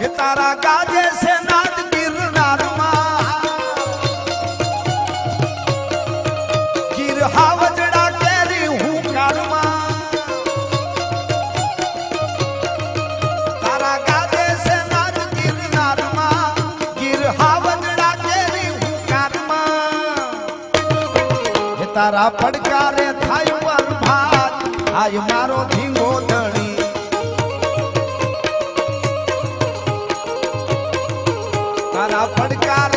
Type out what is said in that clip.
ये तारा गाजे से नाद गिरनार गिर हावजड़ा केरी हूँ कारमा तारा गाजे से नाद गिरनार गिर हावजड़ा केरी हूँ कारमा ये तारा પડકારે થાય બરબાદ આય મારો ધીંગો ધણી તારા પડકાર